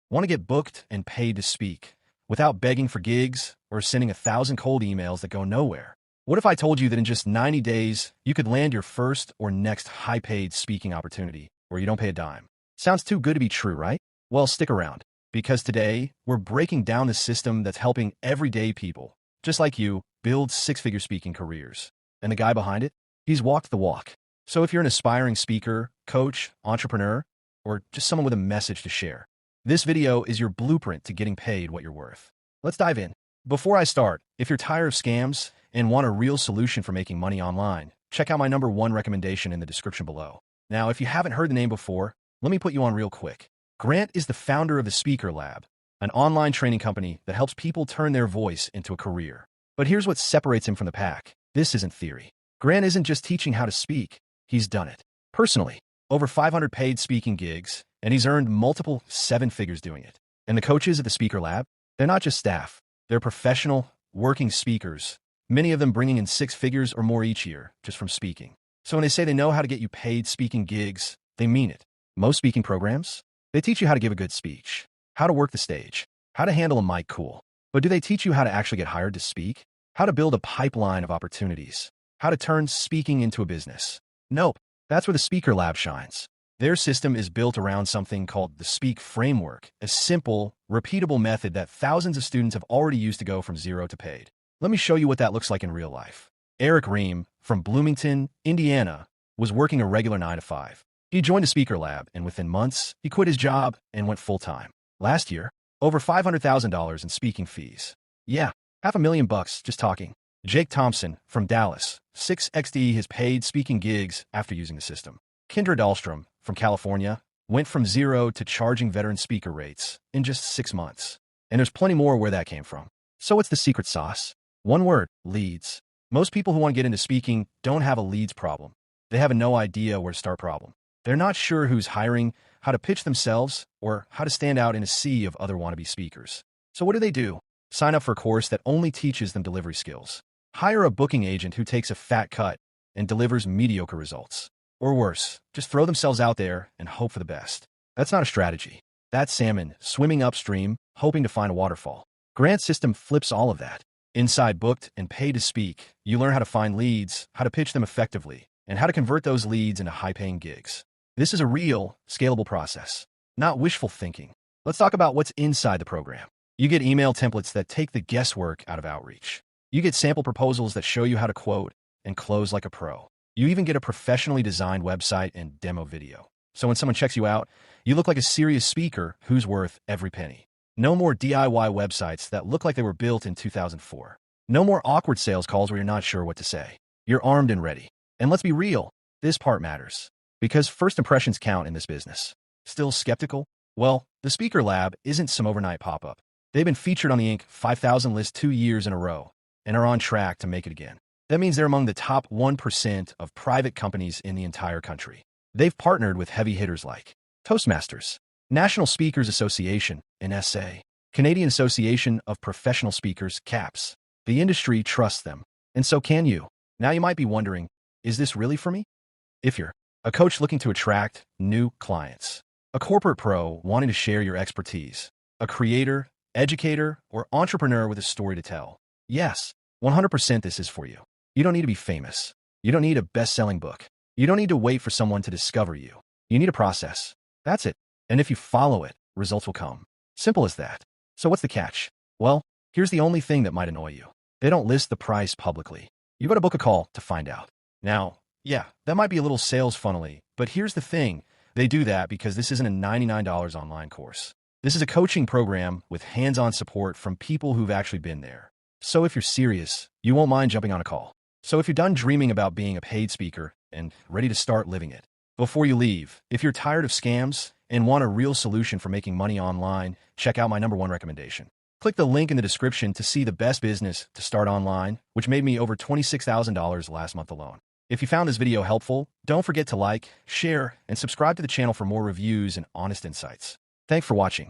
Want to get booked and paid to speak without begging for gigs or sending 1,000 cold emails that go nowhere? What if I told you that in just 90 days, you could land your first or next high-paid speaking opportunity where you don't pay a dime? Sounds too good to be true, right? Well, stick around, because today we're breaking down the system that's helping everyday people, just like you, build six-figure speaking careers. And the guy behind it? He's walked the walk. So if you're an aspiring speaker, coach, entrepreneur, or just someone with a message to share, this video is your blueprint to getting paid what you're worth. Let's dive in. Before I start, if you're tired of scams and want a real solution for making money online, check out my #1 recommendation in the description below. Now, if you haven't heard the name before, let me put you on real quick. Grant is the founder of the Speaker Lab, an online training company that helps people turn their voice into a career. But here's what separates him from the pack. This isn't theory. Grant isn't just teaching how to speak. He's done it. Personally, over 500 paid speaking gigs, and he's earned multiple 7 figures doing it. And the coaches at the Speaker Lab, they're not just staff. They're professional, working speakers, many of them bringing in 6 figures or more each year just from speaking. So when they say they know how to get you paid speaking gigs, they mean it. Most speaking programs, they teach you how to give a good speech, how to work the stage, how to handle a mic cool. But do they teach you how to actually get hired to speak? How to build a pipeline of opportunities? How to turn speaking into a business? Nope. That's where the Speaker Lab shines. Their system is built around something called the Speak Framework, a simple, repeatable method that thousands of students have already used to go from zero to paid. Let me show you what that looks like in real life. Eric Ream from Bloomington, Indiana, was working a regular 9 to 5. He joined the Speaker Lab, and within months, he quit his job and went full-time. Last year, over $500,000 in speaking fees. Yeah, $500,000 just talking. Jake Thompson from Dallas, 6x'd his paid speaking gigs after using the system. Kendra Dahlstrom from California went from zero to charging veteran speaker rates in just 6 months. And there's plenty more where that came from. So what's the secret sauce? One word: leads. Most people who want to get into speaking don't have a leads problem. They have a no idea where to start problem. They're not sure who's hiring, how to pitch themselves, or how to stand out in a sea of other wannabe speakers. So what do? Sign up for a course that only teaches them delivery skills. Hire a booking agent who takes a fat cut and delivers mediocre results. Or worse, just throw themselves out there and hope for the best. That's not a strategy. That's salmon swimming upstream, hoping to find a waterfall. Grant's system flips all of that. Inside Booked and Paid to Speak, you learn how to find leads, how to pitch them effectively, and how to convert those leads into high-paying gigs. This is a real, scalable process, not wishful thinking. Let's talk about what's inside the program. You get email templates that take the guesswork out of outreach. You get sample proposals that show you how to quote and close like a pro. You even get a professionally designed website and demo video. So when someone checks you out, you look like a serious speaker who's worth every penny. No more DIY websites that look like they were built in 2004. No more awkward sales calls where you're not sure what to say. You're armed and ready. And let's be real, this part matters. Because first impressions count in this business. Still skeptical? Well, the Speaker Lab isn't some overnight pop-up. They've been featured on the Inc. 5000 list 2 years in a row and are on track to make it again. That means they're among the top 1% of private companies in the entire country. They've partnered with heavy hitters like Toastmasters, National Speakers Association, NSA, Canadian Association of Professional Speakers, CAPS. The industry trusts them, and so can you. Now you might be wondering, is this really for me? If you're a coach looking to attract new clients, a corporate pro wanting to share your expertise, a creator, educator, or entrepreneur with a story to tell, yes, 100% this is for you. You don't need to be famous. You don't need a best-selling book. You don't need to wait for someone to discover you. You need a process. That's it. And if you follow it, results will come. Simple as that. So what's the catch? Well, here's the only thing that might annoy you. They don't list the price publicly. You gotta book a call to find out. Now, yeah, that might be a little sales funnel-y, but here's the thing. They do that because this isn't a $99 online course. This is a coaching program with hands-on support from people who've actually been there. So if you're serious, you won't mind jumping on a call. So if you're done dreaming about being a paid speaker and ready to start living it, before you leave, if you're tired of scams and want a real solution for making money online, check out my #1 recommendation. Click the link in the description to see the best business to start online, which made me over $26,000 last month alone. If you found this video helpful, don't forget to like, share, and subscribe to the channel for more reviews and honest insights. Thanks for watching.